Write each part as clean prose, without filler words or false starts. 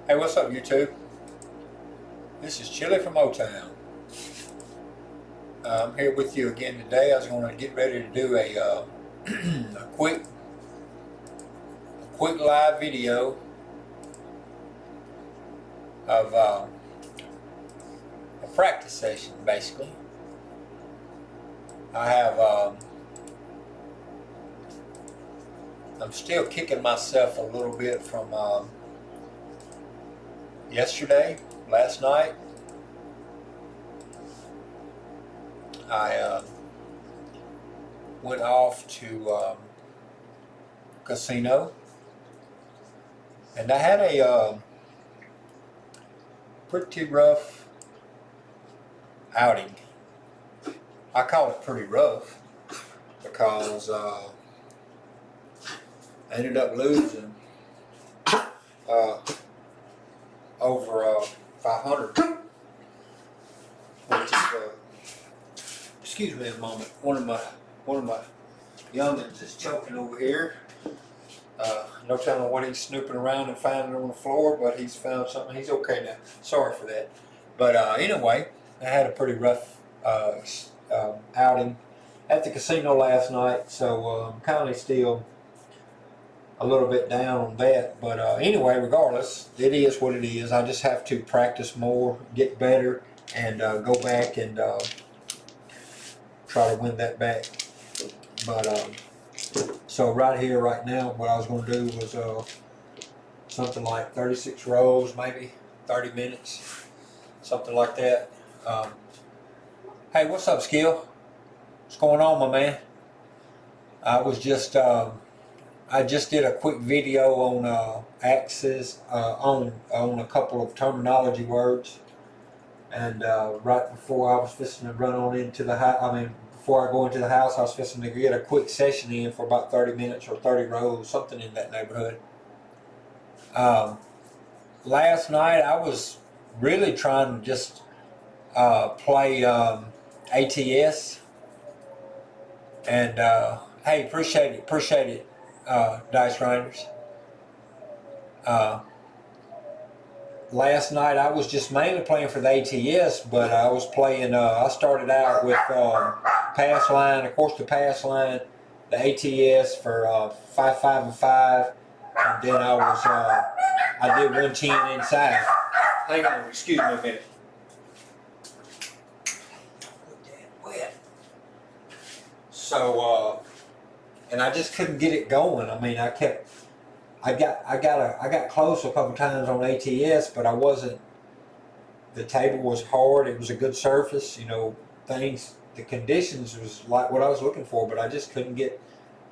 Hey, what's up, YouTube? This is Chili from O-Town. I'm here with you again today. I was going to get ready to do a quick live video of a practice session, basically. I have I'm still kicking myself a little bit from last night. I went off to casino, and I had a pretty rough outing. I call it pretty rough because I ended up losing over 500, which is excuse me a moment. One of my youngins is choking over here. No telling what he's snooping around and finding on the floor, but he's found something. He's okay now. Sorry for that. But anyway, I had a pretty rough outing at the casino last night, so I'm kind of still a little bit down on that. But anyway, regardless, it is what it is. I just have to practice more, get better, and go back and try to win that back. But so right here, right now, what I was going to do was something like 36 rolls, maybe 30 minutes, something like that. Hey, what's up, Skill? What's going on, my man? I was just I just did a quick video on axes, on a couple of terminology words, and right before I was fixing to run on into the house, before I go into the house, I was fixing to get a quick session in for about 30 minutes or 30 rows, something in that neighborhood. Last night I was really trying to just play ATS, and hey, appreciate it, Dice Grinders. Last night I was just mainly playing for the ATS, but I was playing, I started out with pass line, of course the pass line, the ATS for 5, 5, and 5, and then I did 110 inside. Hang on, excuse me a minute. So, and I just couldn't get it going. I mean, I got close a couple times on ATS, but I wasn't. The table was hard. It was a good surface. You know, the conditions was like what I was looking for, but I just couldn't get.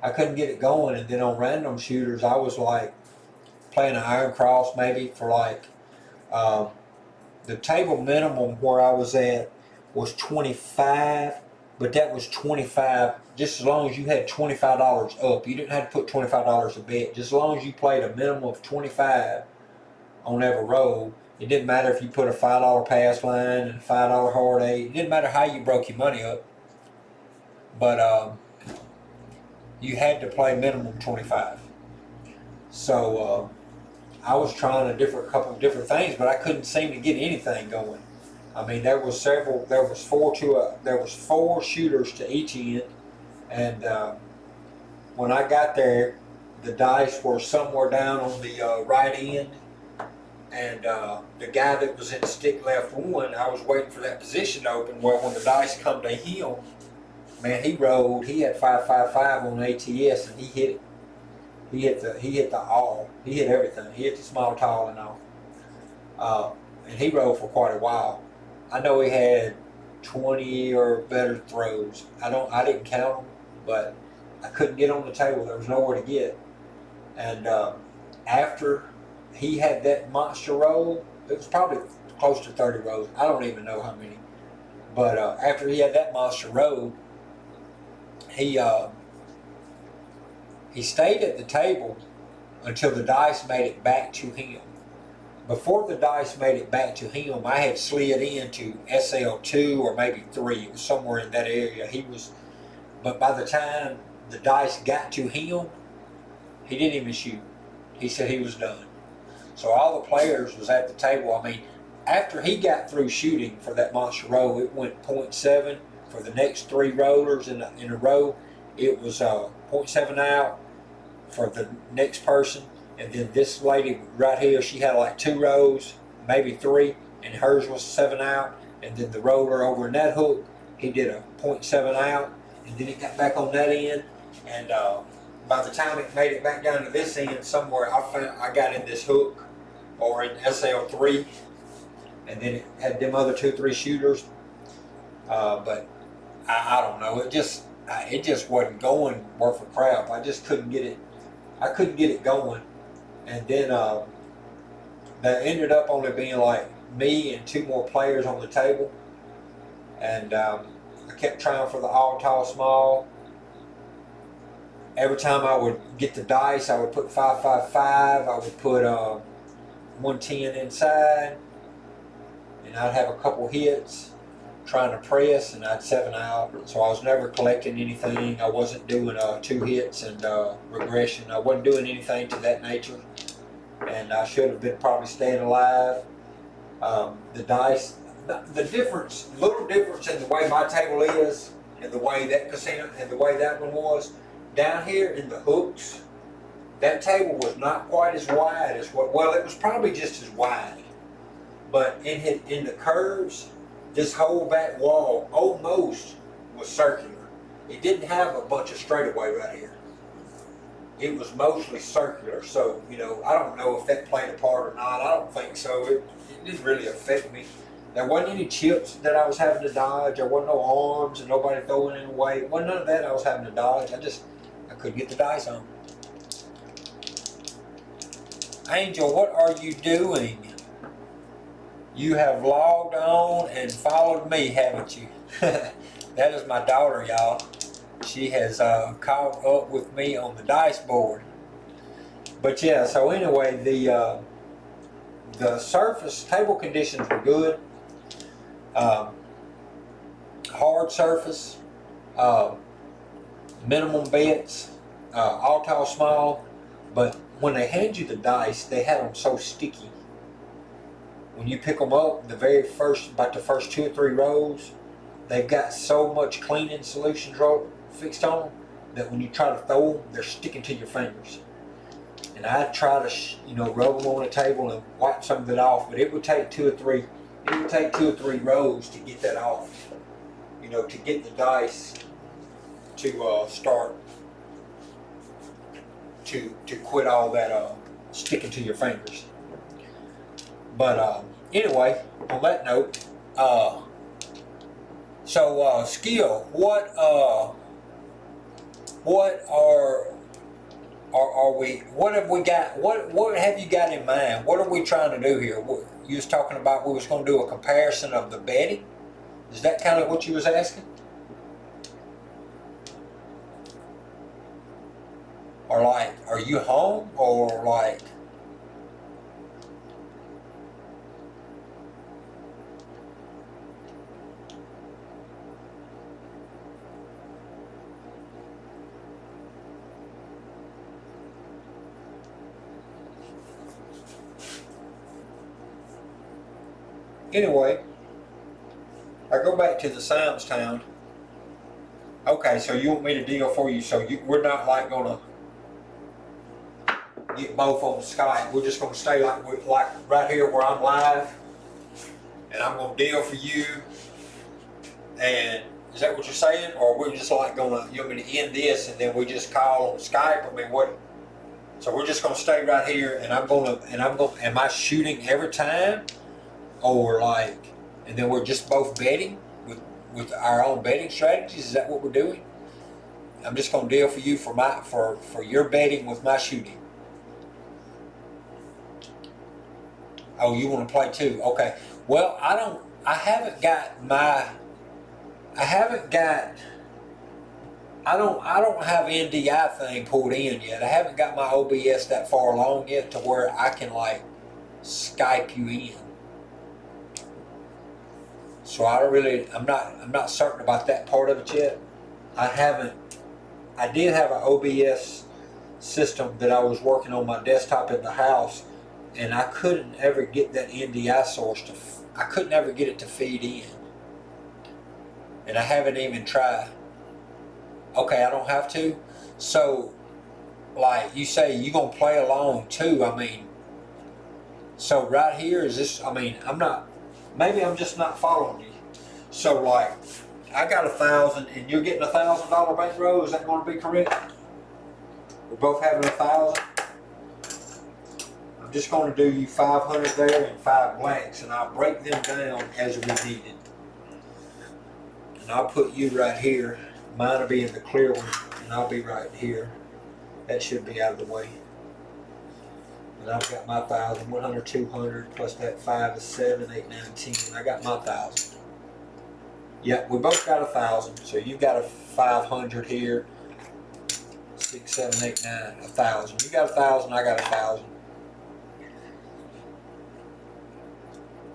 I couldn't get it going. And then on random shooters, I was like playing an iron cross maybe for like the table minimum where I was at was 25. But that was 25, just as long as you had $25 up. You didn't have to put $25 a bet. Just as long as you played a minimum of 25 on every roll. It didn't matter if you put a $5 pass line and a $5 hard eight. It didn't matter how you broke your money up. But you had to play minimum 25. So I was trying a couple of different things, but I couldn't seem to get anything going. I mean, there was four shooters to each end, and when I got there, the dice were somewhere down on the right end, and the guy that was in stick left one, I was waiting for that position to open. Well, when the dice come to him, man, he rolled. He had 5, 5, 5 on ATS, and he hit it. He hit the all. He hit everything. He hit the small, tall, and all. And he rolled for quite a while. I know he had 20 or better throws. I didn't count them, but I couldn't get on the table. There was nowhere to get. And after he had that monster roll, it was probably close to 30 rolls. I don't even know how many. But after he had that monster roll, he stayed at the table until the dice made it back to him. Before the dice made it back to him, I had slid into SL2 or maybe 3. It was somewhere in that area. But by the time the dice got to him, he didn't even shoot. He said he was done. So all the players was at the table. I mean, after he got through shooting for that monster roll, it went .7. For the next 3 rollers in a row, it was .7 out for the next person. And then this lady right here, she had like 2 rows, maybe 3, and hers was 7 out. And then the roller over in that hook, he did a .7 out, and then it got back on that end. And by the time it made it back down to this end somewhere, I got in this hook or in SL3, and then it had them other 2-3 shooters. But I don't know. It just wasn't going worth a crap. I just couldn't get it. I couldn't get it going. And then there ended up only being like me and 2 more players on the table. And I kept trying for the all tall small. Every time I would get the dice, I would put 5, 5, 5. I would put 110 inside, and I'd have a couple hits trying to press, and I'd 7 out. So I was never collecting anything. I wasn't doing 2 hits and regression. I wasn't doing anything to that nature, and I should have been probably staying alive. The dice, the difference, little difference in the way my table is and the way that casino and the way that one was. Down here in the hooks, that table was not quite as wide as what, well, it was probably just as wide. But in the curves, this whole back wall almost was circular. It didn't have a bunch of straightaway right here. It was mostly circular. So, you know, I don't know if that played a part or not. I don't think so. It didn't really affect me. There wasn't any chips that I was having to dodge. There wasn't no arms and nobody throwing it away. It wasn't none of that I was having to dodge. I couldn't get the dice on. Angel, what are you doing? You have logged on and followed me, haven't you? That is my daughter, y'all. She has caught up with me on the dice board. But yeah, so anyway, the surface table conditions were good. Hard surface. Minimum bets, all tall, small, but when they hand you the dice, they have them so sticky. When you pick them up, about the first 2 or 3 rows, they've got so much cleaning solution fixed on them that when you try to throw them, they're sticking to your fingers. And I try to, rub them on the table and wipe some of it off, but it would take 2 or 3. It would take 2 or 3 rows to get that off. To get the dice to start to quit all that sticking to your fingers. But anyway, on that note, so skill, what have we got? What have you got in mind? What are we trying to do here? You was talking about we was going to do a comparison of the betting. Is that kind of what you was asking? Or like, are you home? Or like, anyway, I go back to the Sam's Town. Okay, so you want me to deal for you, so we're not like gonna get both on Skype. We're just gonna stay like right here where I'm live, and I'm gonna deal for you. And is that what you're saying, or we're just like gonna, you want me to end this and then we just call on Skype? I mean, what? So we're just gonna stay right here, and I'm gonna. Am I shooting every time, or like, and then we're just both betting with our own betting strategies? Is that what we're doing? I'm just gonna deal for you for your betting with my shooting. Oh, you want to play too? Okay. Well, I don't have NDI thing pulled in yet. I haven't got my OBS that far along yet to where I can like Skype you in. So I'm not certain about that part of it yet. I did have an OBS system that I was working on my desktop in the house, and I couldn't ever get that NDI source I couldn't ever get it to feed in. And I haven't even tried. Okay, I don't have to. So, like you say, you're going to play along too. I mean, so right here is this, I mean, maybe I'm just not following you. So like, I got 1,000 and you're getting $1,000 bankroll. Is that going to be correct? We're both having 1,000. I'm just going to do you 500 there and 5 blacks, and I'll break them down as we need it. And I'll put you right here. Mine will be in the clear one, and I'll be right here. That should be out of the way. And I've got my 1,000, 100, 200, plus that 5 is 7, 8, 9, 10. I got my 1,000. Yeah, we both got 1,000. So you've got a 500 here. 6, 7, 8, 9, 1,000. You got 1,000, I got 1,000.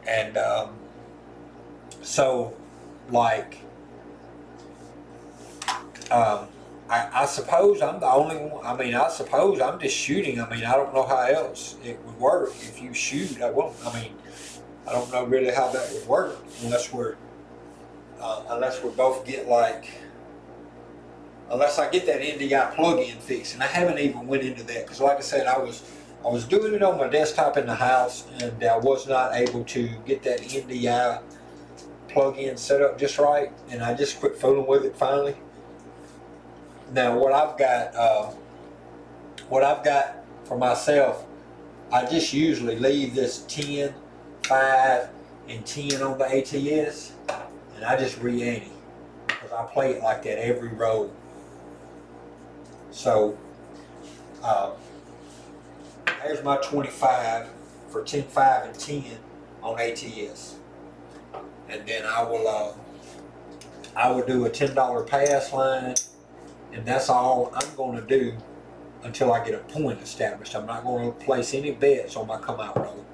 And so, like, I suppose I'm the only one. I mean, I suppose I'm just shooting. I mean, I don't know how else it would work. If you shoot, I won't. I mean, I don't know really how that would work unless we're both get like, unless I get that NDI plug-in fixed. And I haven't even went into that because, like I said, I was doing it on my desktop in the house, and I was not able to get that NDI plug-in set up just right, and I just quit fooling with it finally. Now what I've got for myself, I just usually leave this 10, 5, and 10 on the ATS, and I just re-ante because I play it like that every roll. So there's my 25 for 10, 5, and 10 on ATS, and then I will do a $10 pass line. And that's all I'm going to do until I get a point established. I'm not going to place any bets on my come out roll.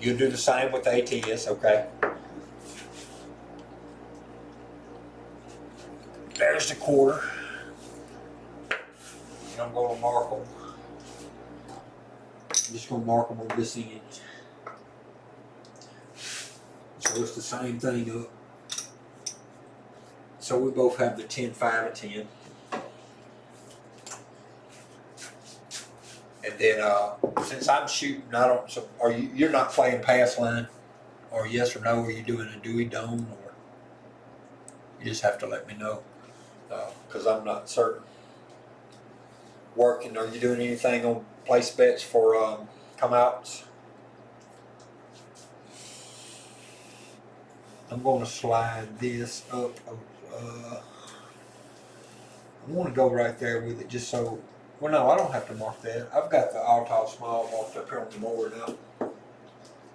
You'll do the same with the ATS, okay? There's the quarter. And I'm going to mark them. I'm just going to mark them on this end. So it's the same thing up. So we both have the 10, 5, and 10. And then since I'm shooting, so you're not playing pass line, or yes or no, are you doing a Dewey Dome, or you just have to let me know, because I'm not certain. Working, are you doing anything on place bets for come outs? I'm going to slide this up. I want to go right there with it just so, well no, I don't have to mark that. I've got the all tall small marked up here on the board now.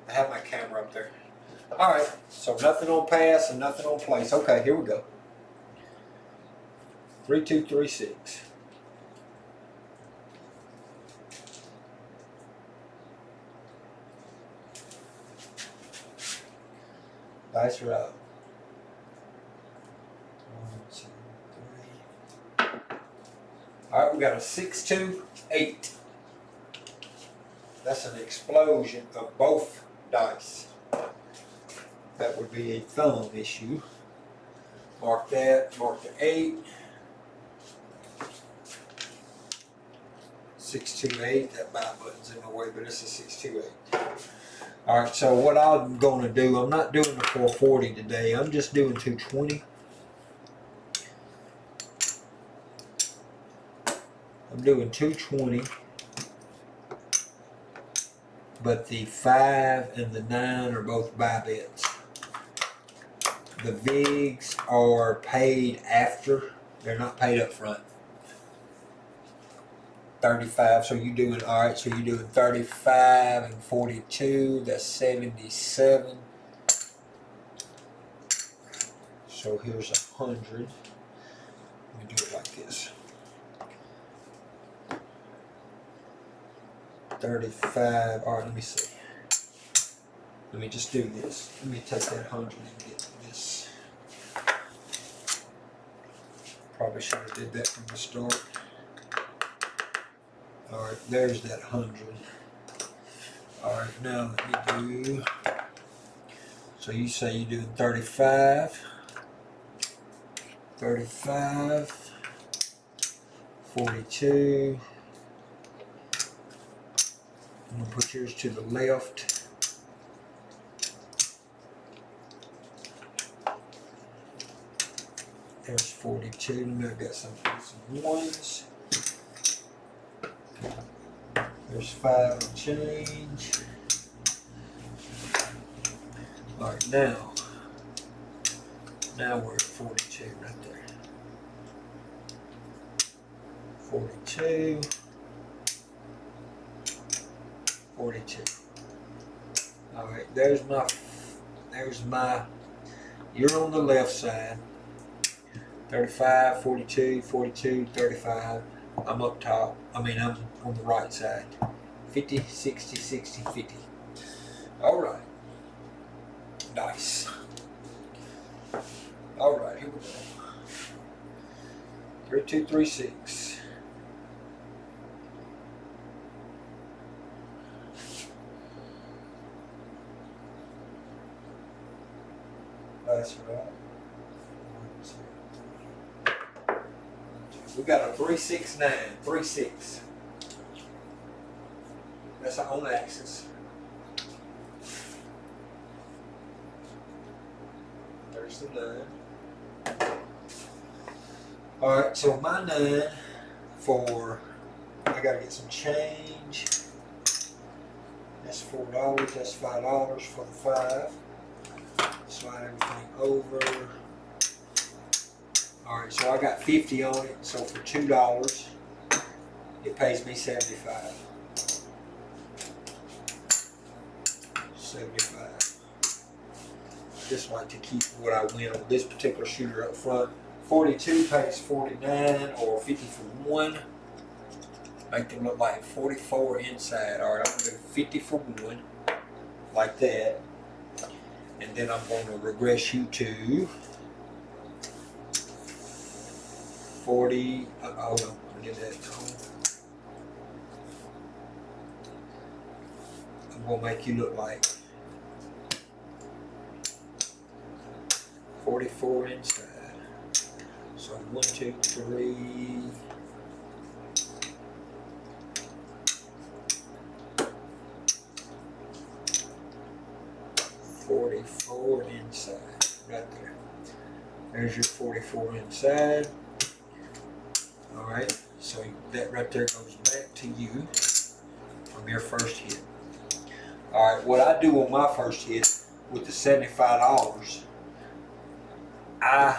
I have my camera up there. Alright, so nothing on pass and nothing on place. Okay, here we go. 3, 2, 3, 6. Dice are up. 1, 2, 3. Alright, we got a 6, 2, 8. That's an explosion of both dice. That would be a thumb issue. Mark that, mark the 8. 6, 2, 8. That buy button's in my way, but it's a 6, 2, 8. Alright, so what I'm going to do, I'm not doing the 440 today, I'm just doing 220. I'm doing 220, but the 5 and the 9 are both buy bets. The VIGs are paid after, they're not paid up front. 35, so you're doing, alright, so you're doing 35 and 42, that's 77. So here's 100. Let me do it like this. 35, alright, let me see. Let me just do this. Let me take that 100 and get this. Probably should have did that from the start. All right, there's that 100. All right, now let me do, so you say you're doing 35, 35, 42. I'm gonna put yours to the left. There's 42, and I've got some ones. There's 5 and change. All right, now we're at 42 right there. 42, 42. All right, there's my, you're on the left side. 35, 42, 42, 35. I'm up top. I'm on the right side. 50, 60, 60, 50. All right. Nice. All right, here we go. 3, 2, 3, 6. That's right. We got a 3, 6, 9. 3, 6. That's our own axis. There's the 9. Alright, so my 9 for, I gotta get some change. That's $4, that's $5 for the 5. Slide everything over. Alright, so I got 50 on it, so for $2, it pays me 75. 75. Just like to keep what I win on this particular shooter up front. 42 pays 49 or 50 for 1. Make them look like 44 inside. Alright, I'm going to do 50 for 1, like that. And then I'm going to regress you to 40, hold on, let me get that going. I'm going to make you look like 44 inside. So 1, 2, 3. 44 inside, right there. There's your 44 inside. Alright, so that right there goes back to you from your first hit. Alright, what I do on my first hit with the $75, I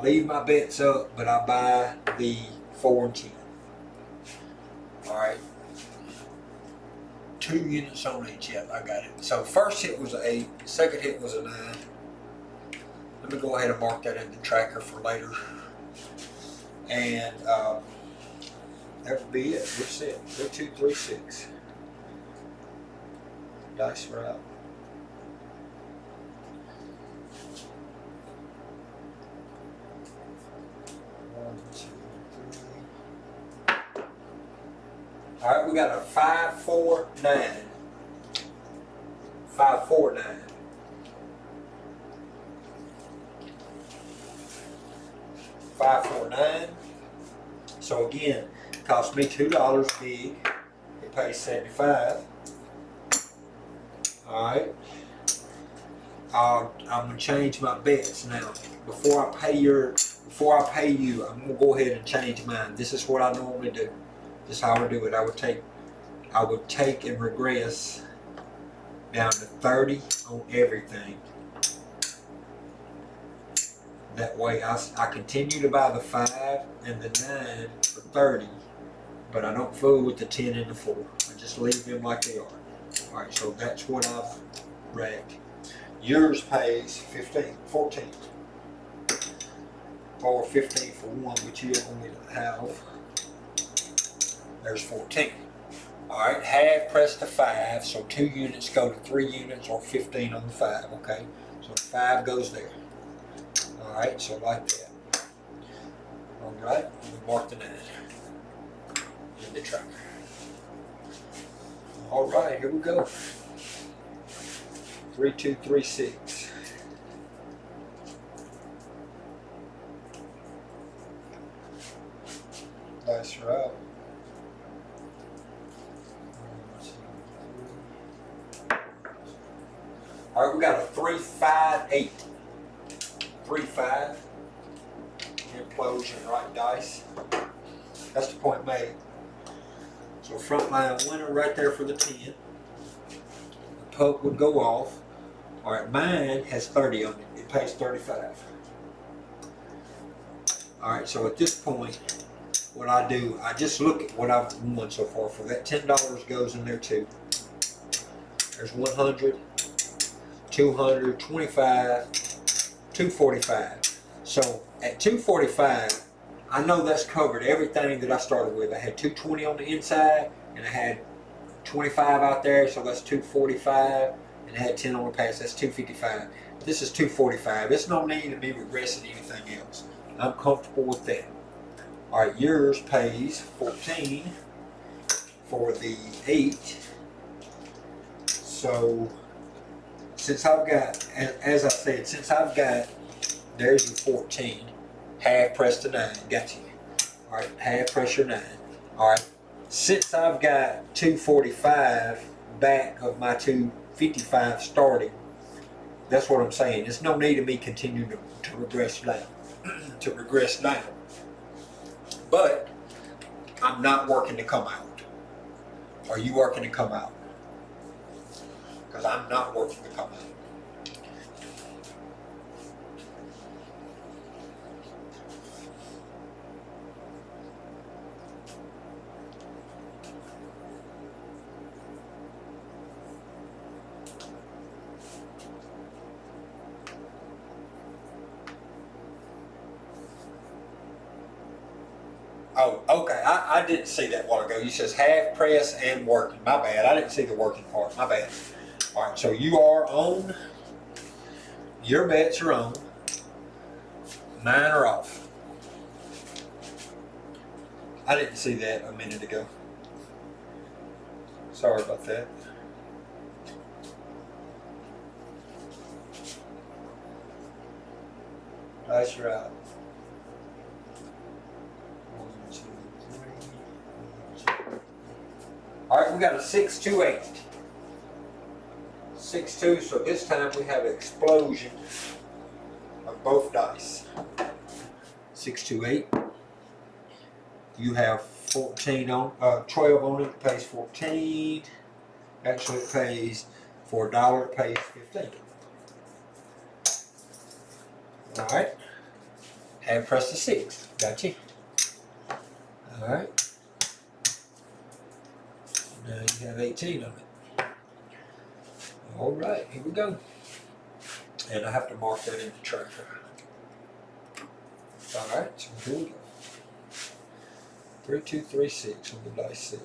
leave my bets up, but I buy the 4 and 10. Alright. 2 units on each. Yep, I got it. So first hit was an 8, second hit was a 9. Let me go ahead and mark that in the tracker for later. And that would be it. We're set. 3, 2, 3, 6. Dice route. All right, we got a 5, 4, 9. 5, 4, 9. 5, 4, 9. So again, it cost me $2 big. It pays 75. All right. I'm gonna change my bets now. Before I pay you, I'm gonna go ahead and change mine. This is what I normally do. This is how I would do it. I would take and regress down to 30 on everything. That way I continue to buy the 5 and the 9 for 30, but I don't fool with the 10 and the 4. I just leave them like they are. Alright, so that's what I've racked. Yours pays 15, 14. Or 15 for 1, but you only have, there's 14. Alright, half press the 5, so 2 units go to 3 units or 15 on the 5, okay? So the 5 goes there. Alright, so like that. Alright, mark the 9 in the tracker. Alright, here we go. 3236. That's right. Alright, we got a 358. 3-5. Implosion, right dice. That's the point made. So front line winner right there for the 10. The puck would go off. Alright, mine has 30 on it. It pays 35. Alright, so at this point, what I do, I just look at what I've won so far. For that $10 goes in there too. There's 100, 200, 25, 245. So at 245, I know that's covered everything that I started with. I had 220 on the inside, and I had 25 out there, so that's 245, and I had 10 on the pass, that's 255. This is 245. There's no need of me regressing anything else. I'm comfortable with that. Alright, yours pays 14 for the 8. So, since I've got, as I said, since I've got, there's your 14, half press to 9, got you. Alright, half press your 9. Alright, since I've got 245 back of my 255 starting, that's what I'm saying. There's no need of me continuing to regress down. To regress down. But I'm not working to come out. Are you working to come out? Because I'm not working to come out. Oh, okay. I didn't see that a while ago. You says half press and working. My bad. I didn't see the working part. My bad. All right. So you are on. Your bets are on. Mine are off. I didn't see that a minute ago. Sorry about that. That's right. Alright, we got a 6-2-8. 6-2, so this time we have an explosion of both dice. 6-2-8. You have 14 on, 12 on it, it pays 14. Actually, it pays for $1, it pays 15. Alright. Hand press the 6. Got you. Alright. Now you have 18 on it. Alright, here we go. And I have to mark that in the tracker. Alright, so here we go. 3236 on the dice set.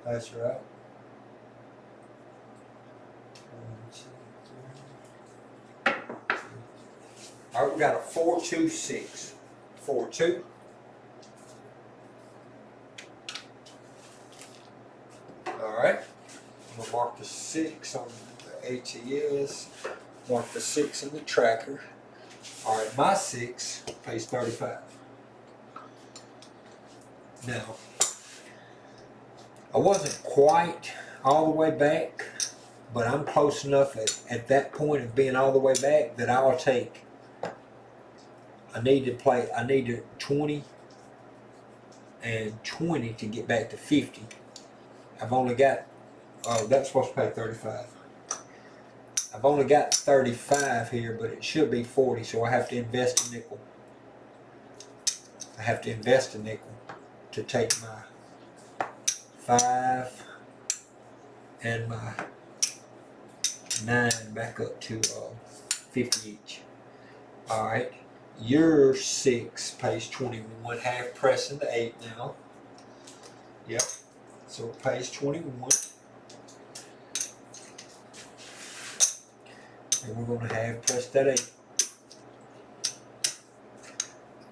That's right. 1, 2, 3. Alright, we got a 4-2-6. 4-2. Alright. I'm going to mark the 6 on the ATS. Mark the 6 in the tracker. Alright, my 6 pays 35. Now, I wasn't quite all the way back, but I'm close enough at that point of being all the way back that I'll take. I need to 20 and 20 to get back to 50. I've only got, oh, that's supposed to pay 35. I've only got 35 here, but it should be 40, so I have to invest a nickel. I have to invest a nickel to take my 5 and my 9 back up to 50 each. Alright. Your 6 pays 21, half pressing the 8 now. Yep. So it pays 21. And we're going to have press that 8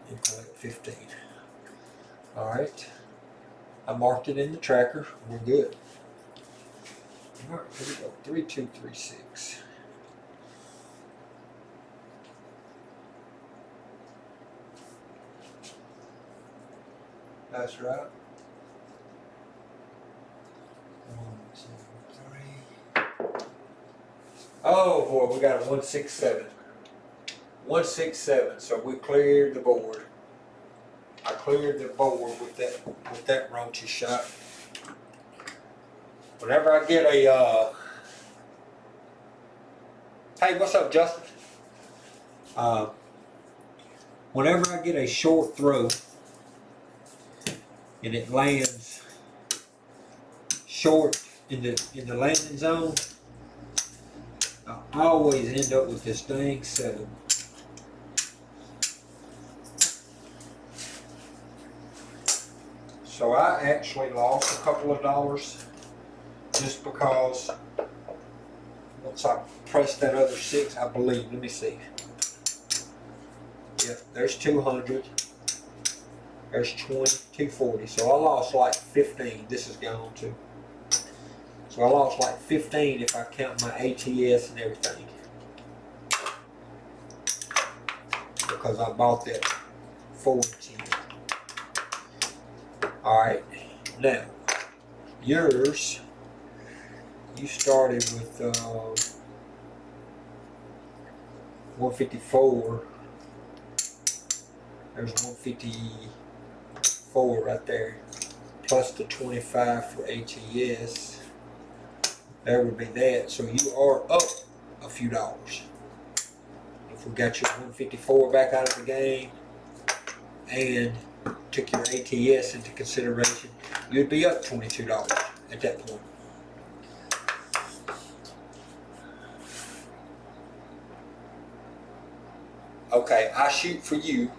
and collect 15. Alright. I marked it in the tracker. We're good. Alright, here we go. 3236. That's right. 1, 2, 3. Oh boy, we got a 167. 167. So we cleared the board. I cleared the board with that raunchy shot. Whenever I get a hey, what's up, Justin? Whenever I get a short throw and it lands short in the landing zone, I always end up with this dang 7. So I actually lost a couple of dollars just because once I pressed that other 6, I believe, let me see. Yep, there's 200. There's 20, 240. So I lost like 15. This is gone too. So I lost like 15 if I count my ATS and everything. Because I bought that 4 and 10. Alright, now, yours, you started with 154. There's 154 right there, plus the 25 for ATS. There would be that. So you are up a few dollars. If we got your 154 back out of the game and took your ATS into consideration, you'd be up $22 at that point. Okay, I shoot for you,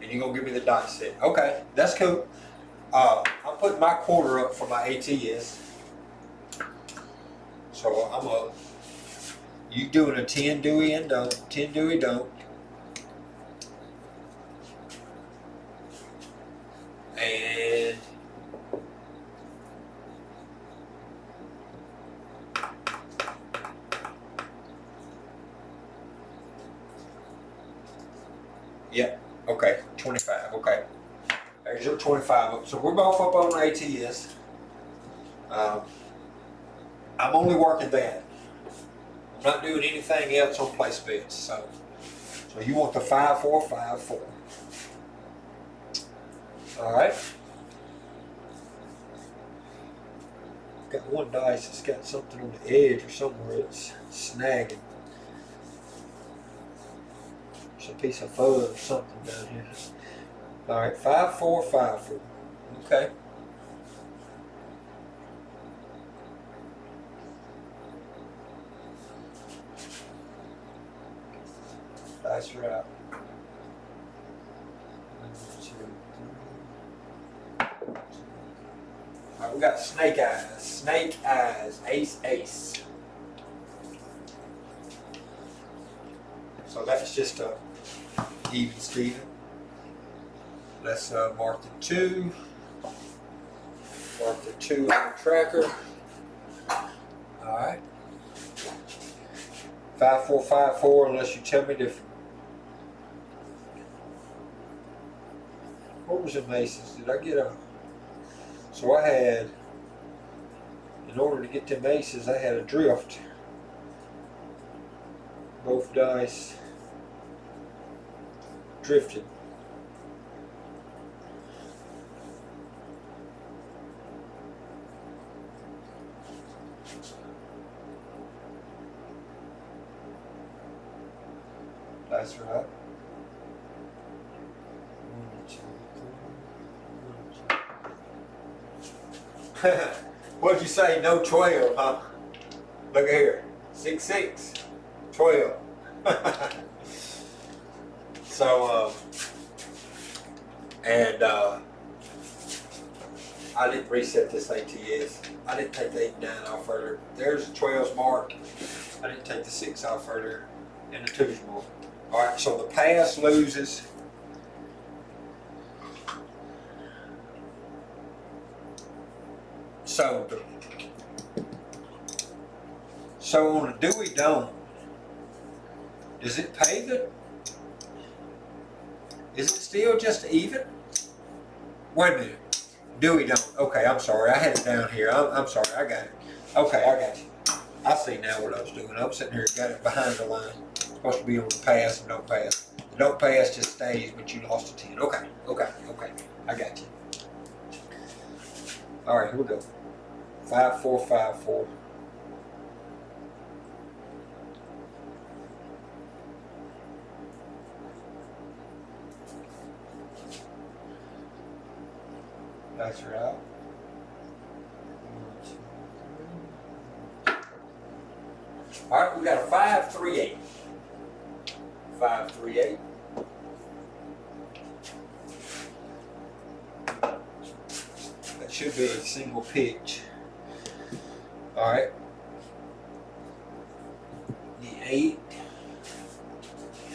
and you're gonna give me the dice set. Okay, that's cool. I'm putting my quarter up for my ATS, so I'm up. You doing a 10 Dewey and don't, 10 Dewey don't. And yeah, okay, 25, okay. There's your 25 up. So we're both up on ATS. I'm only working that. I'm not doing anything else on place bets. So you want the 5454. Alright. Got one dice that's got something on the edge or somewhere it's snagging. There's a piece of fuzz or something down here. Alright, 5454. Okay. That's right. 1, 2, 3. Alright, we got snake eyes. Snake eyes. Ace, ace. So that's just a even Steven. Let's mark the 2. Mark the 2 on the tracker. Alright. 5454 unless you tell me different. What was the aces? Did I get a... So I had, in order to get them aces, I had a drift. Both dice drifted. That's right. 1, 2, 3. 1, 2. What'd you say? No 12, huh? Look at here. 6, 6. 12. So, I didn't reset this ATS. I didn't take the 8 and 9 off earlier. There's the 12's mark. I didn't take the 6 off earlier, and the 2's more. All right, so the pass loses. So on a do we don't, does it pay the? Is it still just even? Wait a minute. Do we don't? Okay, I'm sorry. I had it down here. I'm sorry. I got it. Okay, I got you. I see now what I was doing. I'm sitting here, got it behind the line. It's supposed to be on the pass and don't pass. The don't pass just stays, but you lost a 10. Okay. I got you. All right, here we go. 5, 4, 5, 4. That's right. 1, 2, 3. All right, we got a 5, 3, 8. 5, 3, 8. That should be a single pitch. All right. The 8.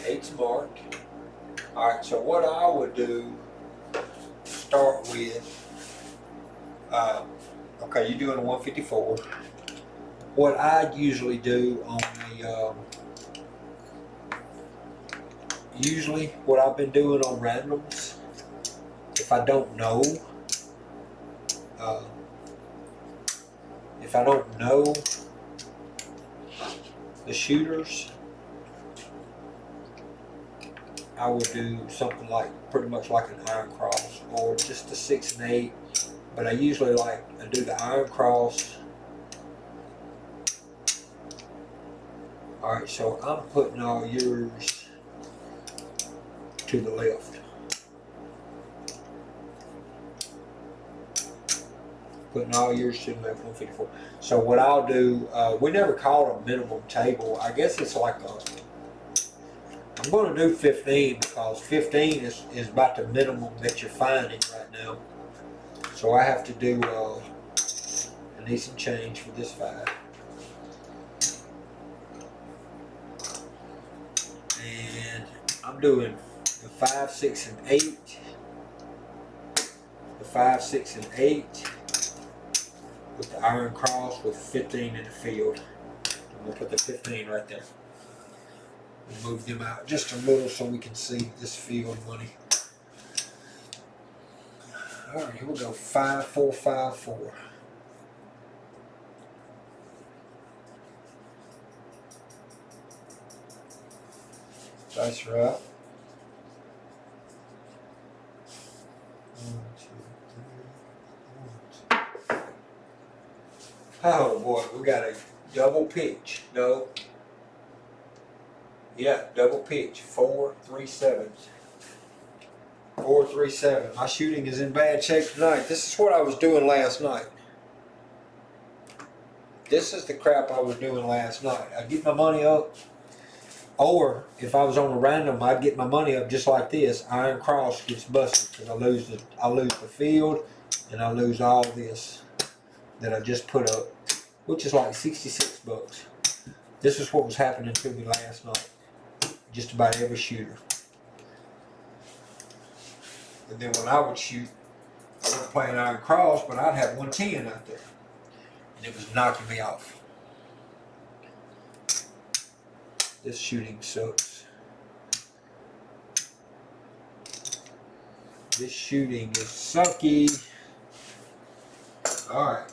8's marked. All right. So what I would do, start with. Okay, you're doing a 154. What I usually do on a usually what I've been doing on randoms, if I don't know the shooters, I would do something like pretty much like an iron cross or just a 6 and 8. But I usually I do the iron cross. All right, so I'm putting all yours to the left. Putting all yours to the left, 154. So what I'll do, we never call it a minimum table. I guess it's like I'm going to do 15 because 15 is about the minimum that you're finding right now. So I have to do, I need some change for this 5. And I'm doing the 5, 6, and 8. The 5, 6, and 8 with the iron cross with 15 in the field. I'm going to put the 15 right there. We'll move them out just a little so we can see this field money. All right, here we go. 5, 4, 5, 4. That's right. 1, 2, 3, 1, 2. Oh boy, we got a double pitch. No. Yeah, double pitch. 4, 3, 7. 4, 3, 7. My shooting is in bad shape tonight. This is what I was doing last night. This is the crap I was doing last night. I'd get my money up, or if I was on a random, I'd get my money up just like this. Iron cross gets busted because I lose the field, and I lose all this that I just put up, which is like 66 bucks. This is what was happening to me last night. Just about every shooter. And then when I would shoot, I wasn't playing iron cross, but I'd have 110 out there. And it was knocking me off. This shooting sucks. This shooting is sucky. Alright.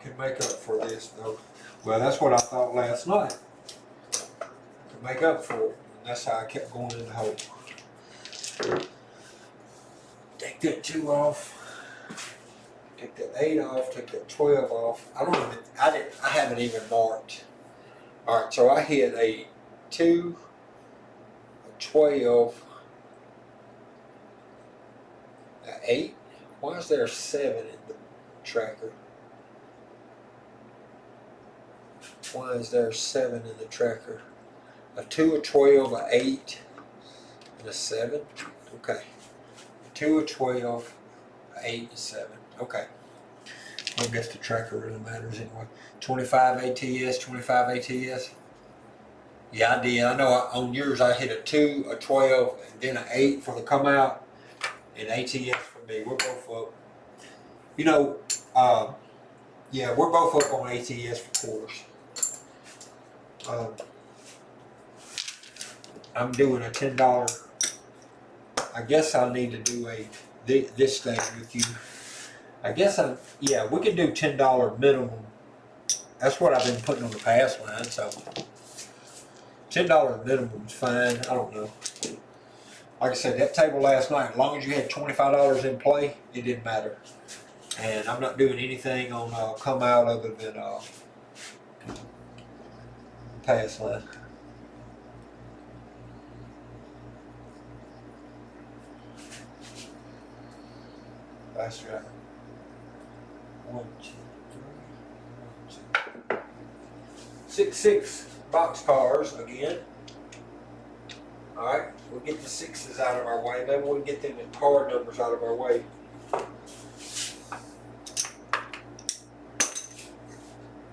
Could make up for this though. Well, that's what I thought last night. Could make up for it. And that's how I kept going in the hole. Take that 2 off. Take that 8 off. Take that 12 off. I haven't even marked. Alright, so I hit a 2, a 12, an 8. Why is there a 7 in the tracker? Why is there a 7 in the tracker? A 2, a 12, a 8, and a 7? Okay. 2, a 12, a 8, and a 7. Okay. I guess the tracker really matters anyway. 25 ATS, 25 ATS. Yeah, I did. I know on yours I hit a 2, a 12, and then an 8 for the come out, and ATS for me. We're both up. You know, yeah, we're both up on ATS for quarters. I'm doing a $10. I guess I need to do this thing with you. I guess yeah, we can do $10 minimum. That's what I've been putting on the pass line, so $10 minimum is fine. I don't know. Like I said, that table last night, as long as you had $25 in play, it didn't matter. And I'm not doing anything on come out other than pass line. That's right. 1, 2, 3, 1, 2. 6 boxcars again. Alright, we'll get the 6s out of our way. Maybe we'll get them in card numbers out of our way.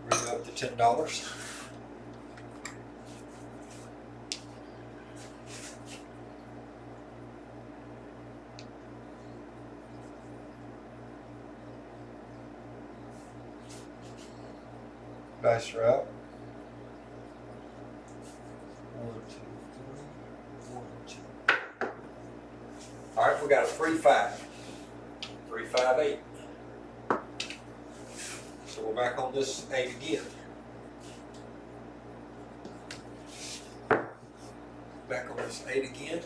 Bring up the $10. Dice route. 1, 2, 3, 1, 2. All right, we got a 3, 5, 3, 5, 8. So we're back on this 8 again. Back on this 8 again,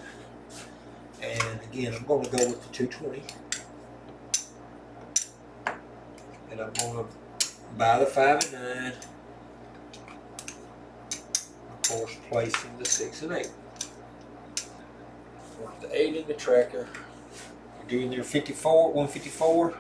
and again I'm going to go with the 220, and I'm going to buy the 5 and 9. Of course, placing the 6 and 8. With the 8 in the tracker, you're doing your 54, 154.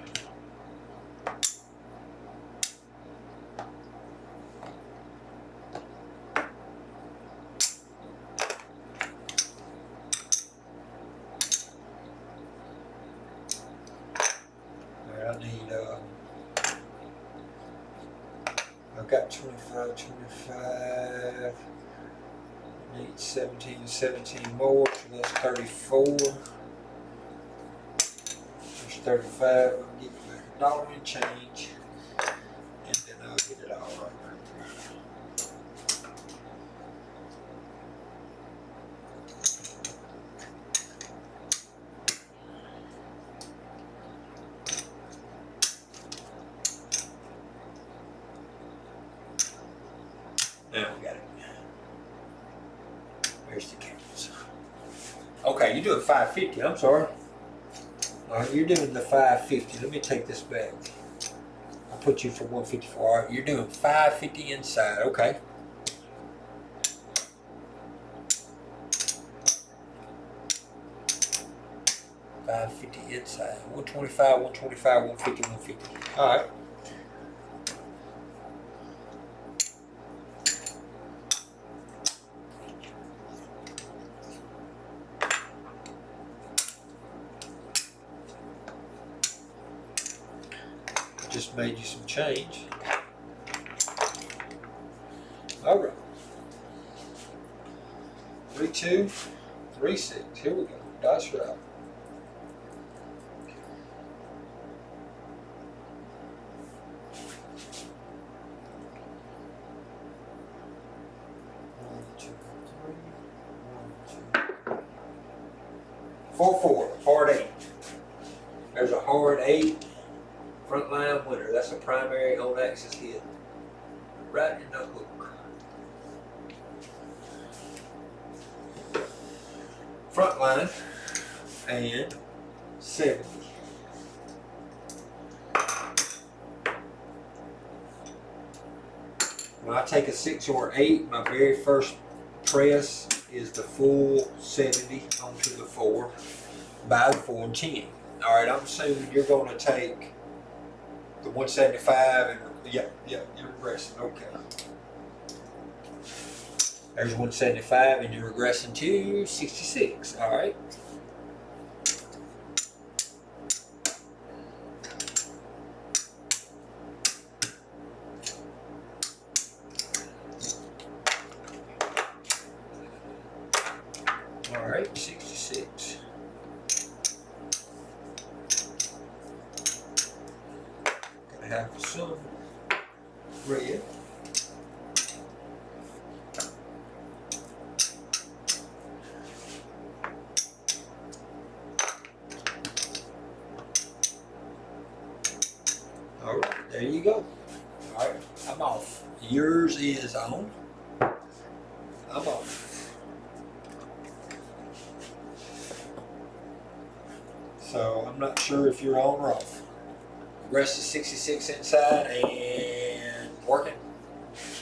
I need I've got 25, 25. I need 17, 17 more, so that's 34. There's 35. I'll give you back $1 and change, and then I'll get it all right. Now we got it. Where's the cameras? Okay, you're doing 550. I'm sorry. All right, you're doing the 550. Let me take this back. I'll put you for 154. All right, you're doing 550 inside. Okay. $550 inside. 125, 125, 150, 150. All right. Just made you some change. All right. 3, 2, 3, 6. Here we go. Dice route. Four, 4, hard 8. There's a hard 8. Frontline winner. That's a primary on axis hit. Right in the hook. Frontline and 70. When I take a 6 or 8, my very first press is the full 70 onto the 4 by the 4 and 10. All right, I'm assuming you're going to take the 175 and yeah, you're regressing. Okay. There's 175 and you're regressing to 66. All right. Yours is on. I'm off. So I'm not sure if you're on or off. The rest is 66 inside and working.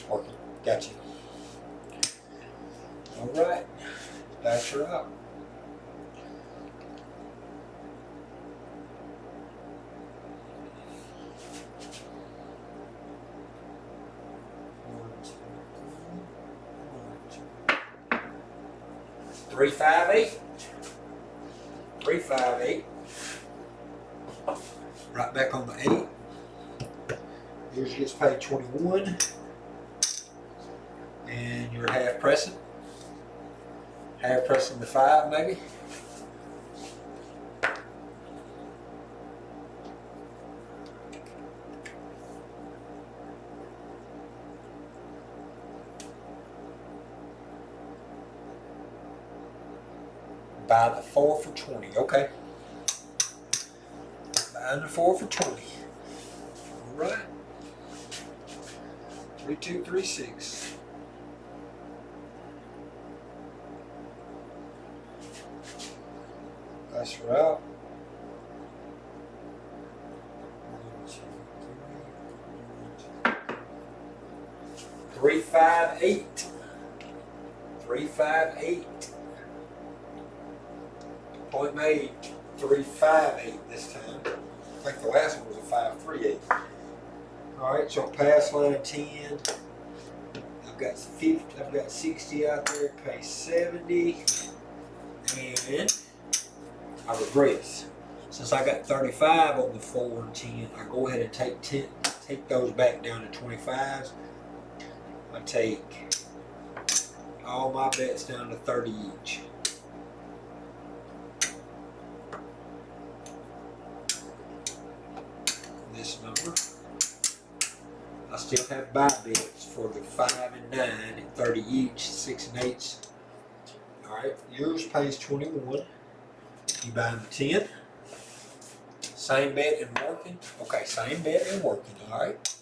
Working. Got you. All right. Dice her out. Three, 5, 8. 3, 5, 8. Right back on the 8. Yours gets paid 21. And you're half pressing. Half pressing the 5 maybe. Buy the 4 for 20. Okay. Buying the 4 for 20. All right. 3, 2, 3, 6. That's right. 3, 5, 8. 3, 5, 8. Point made. 3, 5, 8 this time. I think the last one was a 5, 3, 8. All right, so pass line 10. I've got 50. I've got 60 out there. Pay 70, and I regress. Since I got 35 on the 4 and 10, I go ahead and take those back down to 25s. I take all my bets down to 30 each. This number. I still have buy bets for the 5 and 9 at 30 each, 6 and 8s. Alright, yours pays 21. You buy the 10. Same bet and working. Okay, same bet and working, alright.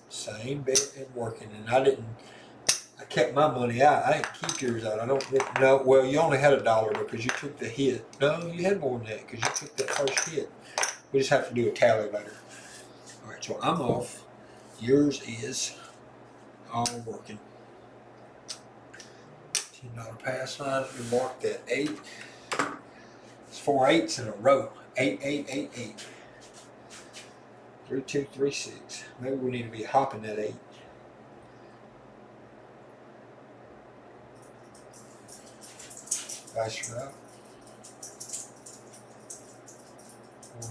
Same bet and working. And I kept my money out. I didn't keep yours out. I don't know. Well, you only had $1 because you took the hit. No, you had more than that because you took that first hit. We just have to do a tally later. Alright, so I'm off. Yours is all working. $10 pass line. We mark that 8. It's 4 8s in a row. 8, 8, 8, 8. 3, 2, 3, 6. Maybe we need to be hopping that 8. Dice her out. 1, 2,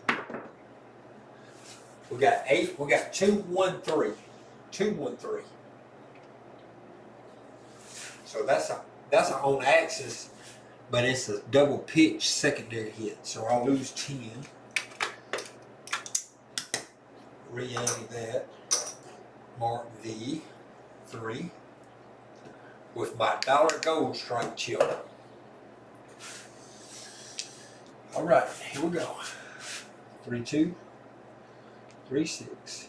3. 1, 2. We got 8. We got 2, 1, 3. 2, 1, 3. So that's a on axis, but it's a double pitch secondary hit. So I'll lose 10. Re-ante that. Mark the 3 with my $1 gold strike chip. All right, here we go. 3, 2, 3, 6.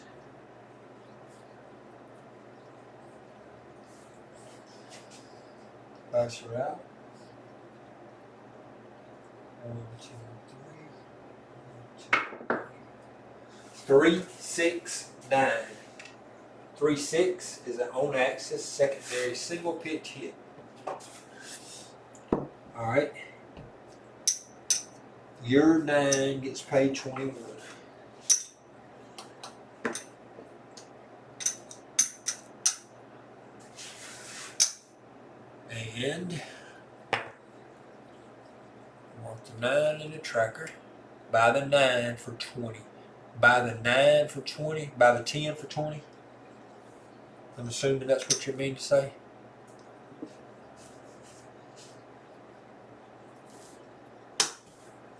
Pass her out. 1, 2, 3. 3, 6, 9. 3, 6 is an on axis secondary single pitch hit. All right. Your 9 gets paid 21. And mark the 9 in the tracker. Buy the 9 for 20. Buy the 9 for 20. Buy the 10 for 20. I'm assuming that's what you mean to say.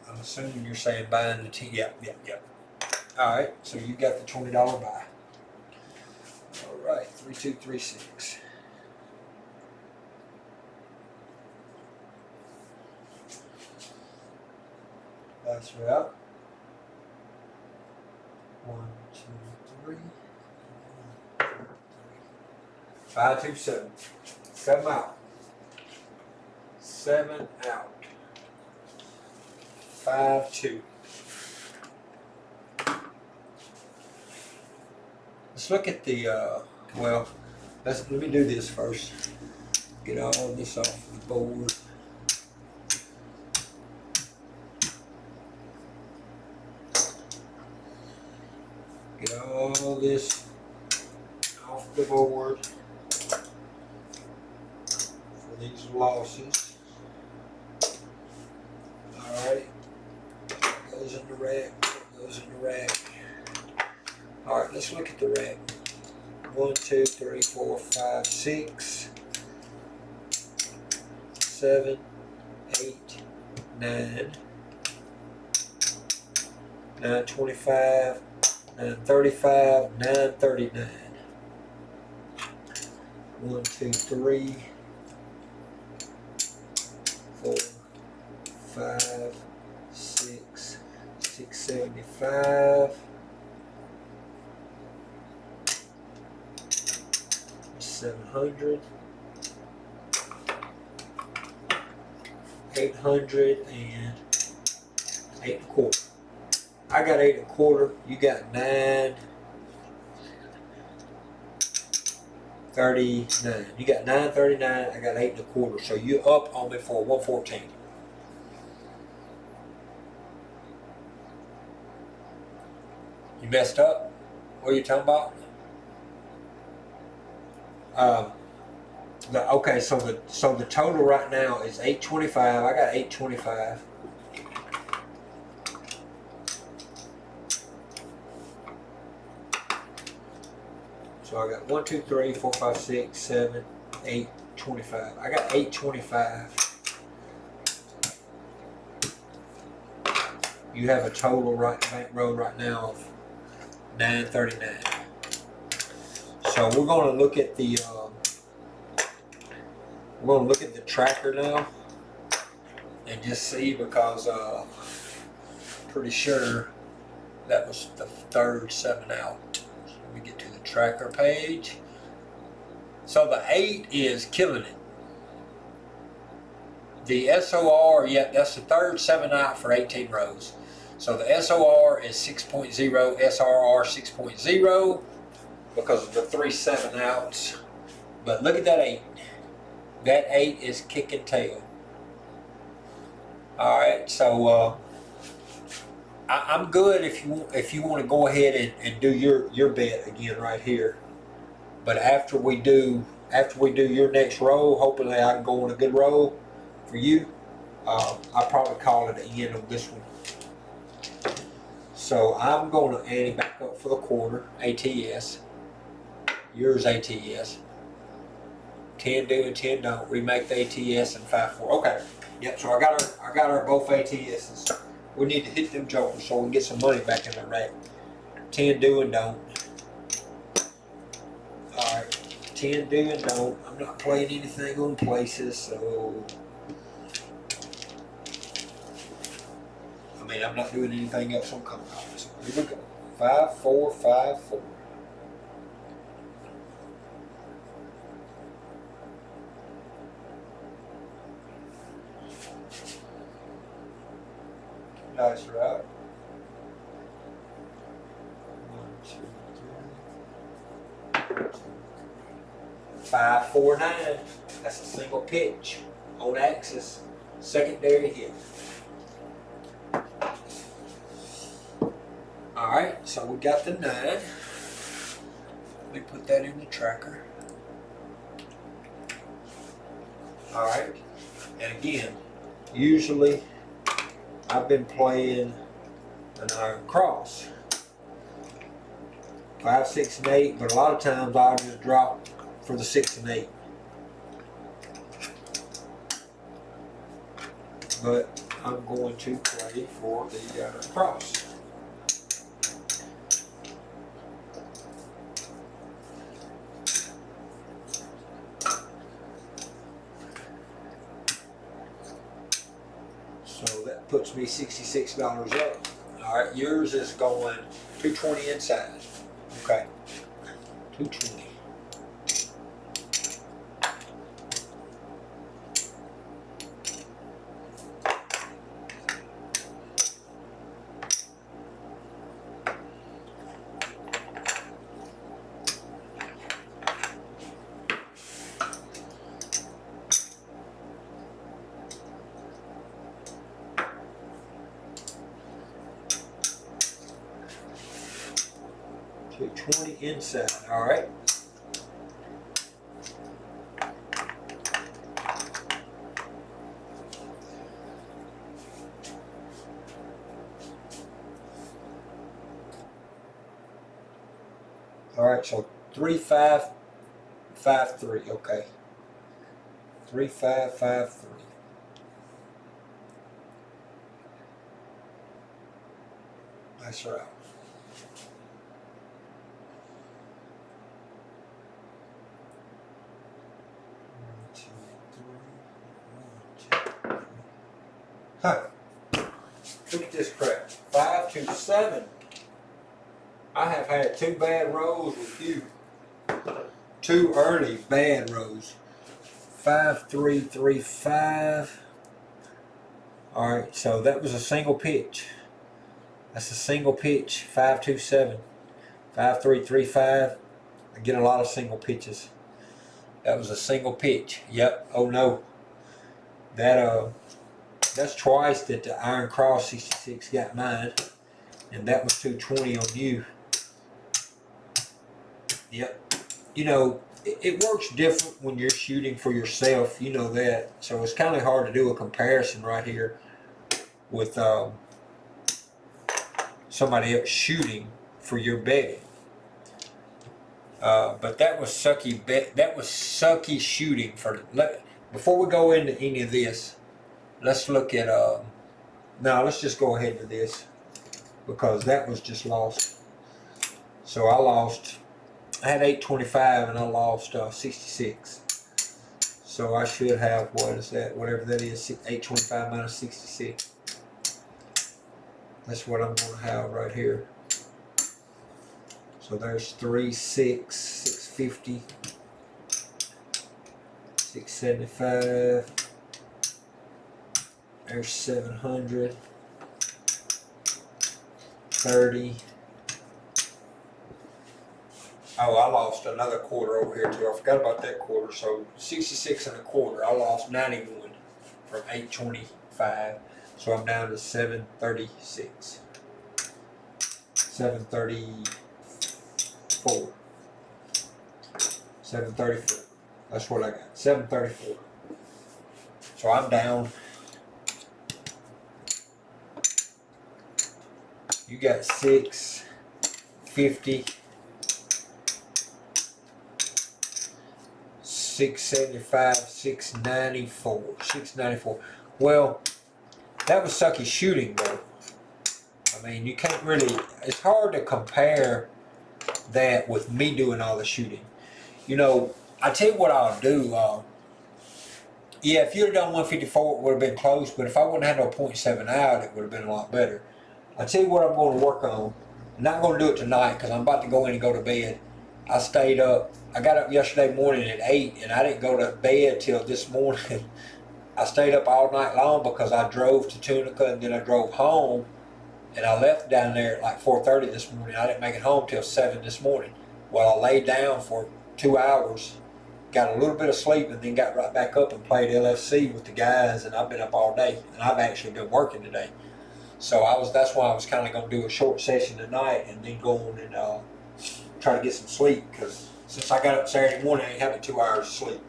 I'm assuming you're saying buying the 10. Yeah. All right, so you got the $20 buy. All right, 3, 2, 3, 6. That's right. 1, 2, 3, 5, 2, 7. 7 out. 7 out. 5, 2. Let's look at the, well, let me do this first. Get all this off the board. Get all this off the board for these losses. Alright, goes in the rack, goes in the rack. Alright, let's look at the rack. 1, 2, 3, 4, 5, 6, 7, 8, 9, 925, 935, 939. 1, 2, 3, 4, 5, 6, 675. 700, 800, and 8 1/4. I got 8 1/4. You got 939. You got 939. I got 8 1/4. So you up on me for 114. You messed up. What are you talking about? Okay, so the total right now is 825. I got 825. So I got 1, 2, 3, 4, 5, 6, 7, 8, 25. I got 825. You have a total bank road right now of 939. So we're going to look at the tracker now and just see, because pretty sure that was the third 7 out. So let me get to the tracker page. So the 8 is killing it. The SOR, yeah, that's the third 7 out for 18 rows. So the SOR is 6.0, SRR 6.0. because of the 3 7 outs. But look at that 8. That 8 is kicking tail. Alright, so I'm good if you want to go ahead and do your bet again right here. But after we do your next roll, hopefully I can go on a good roll for you. I'll probably call it the end of this one. So I'm going to ante back up for the quarter, ATS. Yours ATS. 10 do and 10 don't. Remake the ATS and 5-4. Okay. Yep. So I got our both ATSs. We need to hit them jokers so we can get some money back in the rack. 10 do and don't. All right. 10 do and don't. I'm not playing anything on places, so I mean I'm not doing anything else on coming out. So here we go. 5, 4, 5, 4. Nice route. 1, 2, 3. 5, 4, 9. That's a single pitch on axis. Secondary hit. Alright, so we got the 9. Let me put that in the tracker. Alright, and again, usually I've been playing an iron cross. 5, 6, and 8, but a lot of times I'll just drop for the 6 and 8. But I'm going to play for the iron cross. So that puts me $66 up. Alright, yours is going 220 inside. Okay. 220. $220 inside. All right. All right, so 3553. Okay. 3553. That's right. Huh. Look at this crap. 527. I have had 2 bad rows with you. 2 early bad rows. 5335. Alright, so that was a single pitch. That's a single pitch. 527. 5335. I get a lot of single pitches. That was a single pitch. Yep. Oh no. That's twice that the Iron Cross 66 got mine. And that was 220 on you. Yep. You know, it works different when you're shooting for yourself. You know that. So it's kind of hard to do a comparison right here with somebody else shooting for your betting. But that was sucky. That was sucky shooting for. Before we go into any of this, let's look at. Now let's just go ahead to this because that was just lost. So I lost. I had 825 and I lost 66. So I should have, what is that? Whatever that is, 825 minus 66. That's what I'm going to have right here. So there's 650, 675. There's 700, 30. Oh, I lost another quarter over here too. I forgot about that quarter. So 66 and a quarter. I lost 91 from 825. So I'm down to 736. 734. 734. That's what I got. 734. So I'm down. You got 650. 675, 694, 694. Well, that was sucky shooting though. I mean, you can't really, it's hard to compare that with me doing all the shooting. You know, I tell you what I'll do. Yeah, if you'd have done 154, it would have been close, but if I wouldn't have had no .7 out, it would have been a lot better. I'll tell you what I'm going to work on. I'm not going to do it tonight because I'm about to go in and go to bed. I stayed up. I got up yesterday morning at 8 and I didn't go to bed till this morning. I stayed up all night long because I drove to Tunica and then I drove home and I left down there at like 4:30 this morning. I didn't make it home till 7 this morning. Well, I laid down for 2 hours, got a little bit of sleep and then got right back up and played LFC with the guys, and I've been up all day and I've actually been working today. So that's why I was kind of going to do a short session tonight and then go on and try to get some sleep, because since I got up Saturday morning, I ain't having 2 hours of sleep.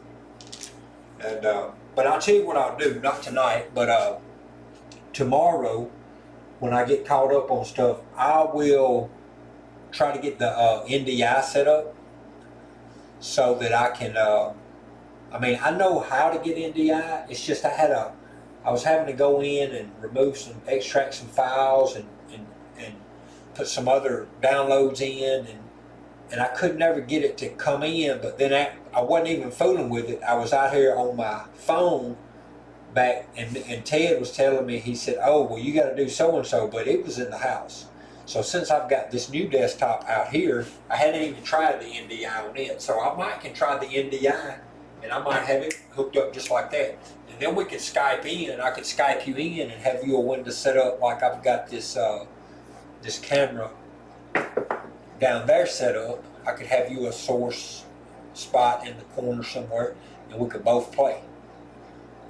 And but I'll tell you what I'll do, not tonight, but tomorrow when I get caught up on stuff, I will try to get the NDI set up so that I can. I mean, I know how to get NDI. It's just I was having to go in and extract some files and put some other downloads in, and I could never get it to come in. But then I wasn't even fooling with it. I was out here on my phone back, and Ted was telling me, he said, oh, well, you got to do so and so, but it was in the house. So since I've got this new desktop out here, I hadn't even tried the NDI on it. So I might can try the NDI, and I might have it hooked up just like that. And then we could Skype in. I could Skype you in and have you a window set up like I've got this this camera down there set up. I could have you a source spot in the corner somewhere, and we could both play.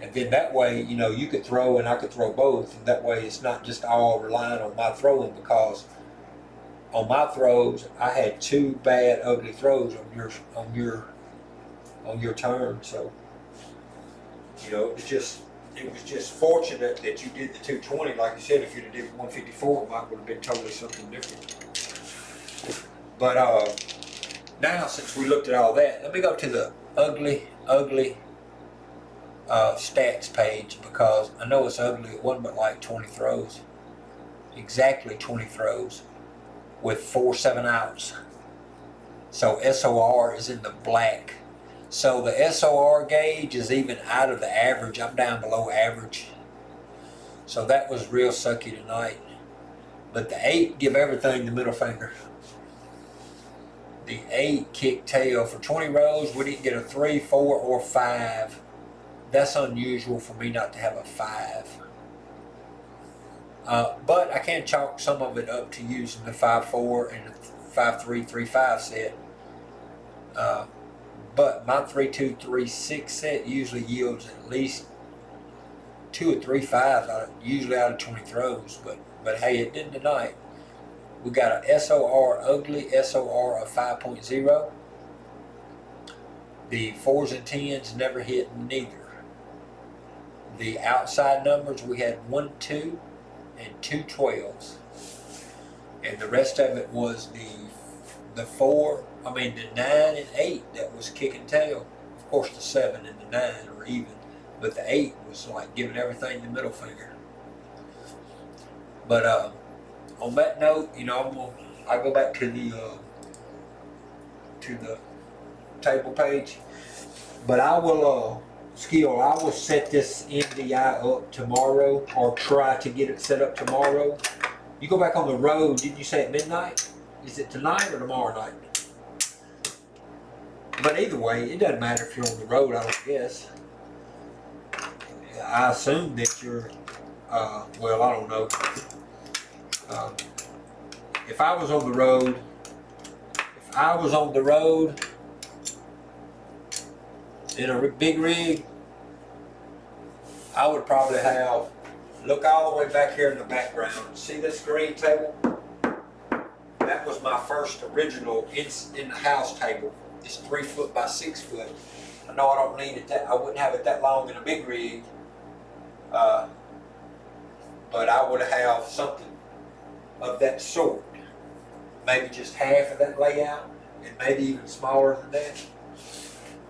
And then that way, you know, you could throw and I could throw both, and that way it's not just all relying on my throwing, because on my throws I had 2 bad, ugly throws on your turn. So, you know, it was just fortunate that you did the 220. Like you said, if you'd have did 154, it might would have been totally something different. But now, since we looked at all that, let me go to the ugly stats page, because I know it's ugly. It wasn't but like 20 throws, exactly 20 throws with 4 7-outs. So SOR is in the black. So the SOR gauge is even out of the average. I'm down below average. So that was real sucky tonight. But the 8 give everything the middle finger. The 8 kicked tail for 20 rows. We didn't get a 3, 4, or 5. That's unusual for me not to have a 5. But I can chalk some of it up to using the 5-4 and the 5-3, 3-5 set. But my 3-2, 3-6 set usually yields at least 2 or 3 5s, usually out of 20 throws. But hey, it didn't tonight. We got a SOR, ugly SOR of 5.0. The 4s and 10s never hit neither. The outside numbers, we had 1 2 and 2 12s. And the rest of it was the 9 and 8 that was kicking tail. Of course the 7 and the 9 are even, but the 8 was like giving everything the middle finger. But on that note, you know, I'll go back to the table page. But I will I will set this NDI up tomorrow, or try to get it set up tomorrow. You go back on the road, didn't you say at midnight? Is it tonight or tomorrow night? But either way, it doesn't matter if you're on the road, I don't guess. I assume that you're, well, I don't know. If I was on the road in a big rig, I would probably have, look all the way back here in the background. See this green table? That was my first original in the house table. It's 3 foot by 6 foot. I know I don't need it that, I wouldn't have it that long in a big rig. But I would have something of that sort. Maybe just half of that layout, and maybe even smaller than that.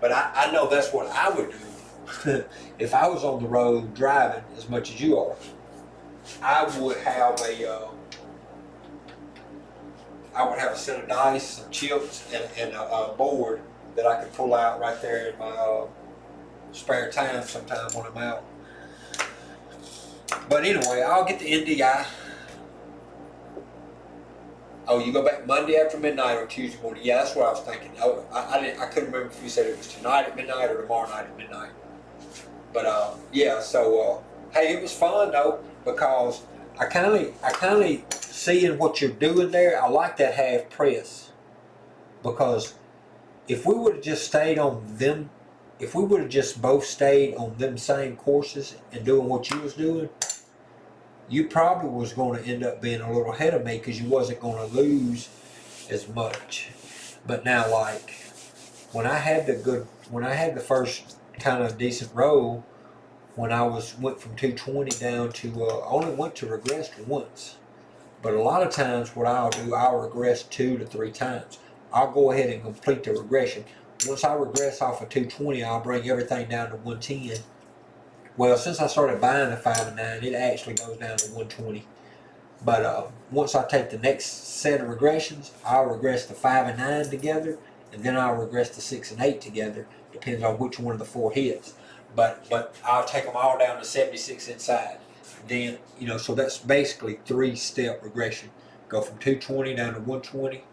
But I know that's what I would do if I was on the road driving as much as you are. I would have a set of dice, some chips, and a board that I could pull out right there in my spare time sometime when I'm out. But anyway, I'll get the NDI. Oh, you go back Monday after midnight or Tuesday morning? Yeah, that's what I was thinking. I couldn't remember if you said it was tonight at midnight or tomorrow night at midnight. But yeah, so hey, it was fun though, because I kind of seeing what you're doing there. I like that half press, because if we would have just stayed on them, if we would have just both stayed on them same courses and doing what you was doing, you probably was going to end up being a little ahead of me, because you wasn't going to lose as much. But now, like when I had the first kind of decent roll, when I went from 220 down to I only went to regress once. But a lot of times what I'll do, I'll regress 2 to 3 times. I'll go ahead and complete the regression. Once I regress off of 220, I'll bring everything down to 110. Well, since I started buying the 5 and 9, it actually goes down to 120. But once I take the next set of regressions, I'll regress the 5 and 9 together, and then I'll regress the 6 and 8 together. Depends on which one of the 4 hits. But I'll take them all down to 76 inside. Then, you know, so that's basically 3-step regression. go from 220 down to 120,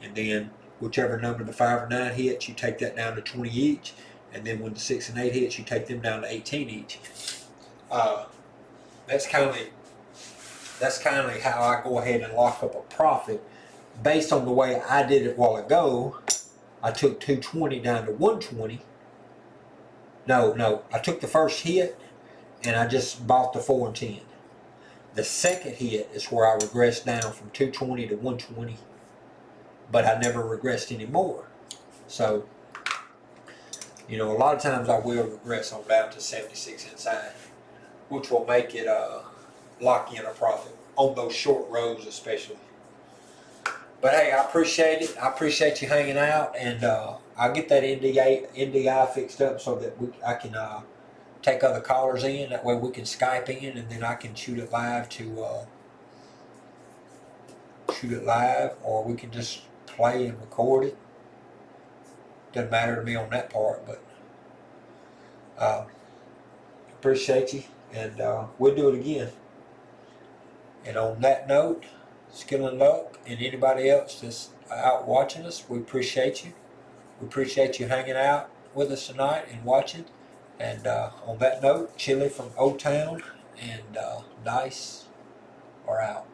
and then whichever number the 5 or 9 hits, you take that down to 20 each, and then when the 6 and 8 hits, you take them down to 18 each. That's kind of how I go ahead and lock up a profit based on the way I did it a while ago. I took 220 down to 120. No, I took the first hit and I just bought the 4 and 10. The second hit is where I regressed down from 220 to 120, but I never regressed anymore. So, you know, a lot of times I will regress on down to 76 inside, which will make it lock in a profit on those short rows especially. But hey, I appreciate it. I appreciate you hanging out, and I'll get that NDI fixed up so that I can take other callers in. That way we can Skype in, and then I can shoot it live or we can just play and record it. Doesn't matter to me on that part, but appreciate you, and we'll do it again. And on that note, skill and luck, and anybody else that's out watching us, we appreciate you. We appreciate you hanging out with us tonight and watching. And on that note, Chili from O-Town and Dice are out.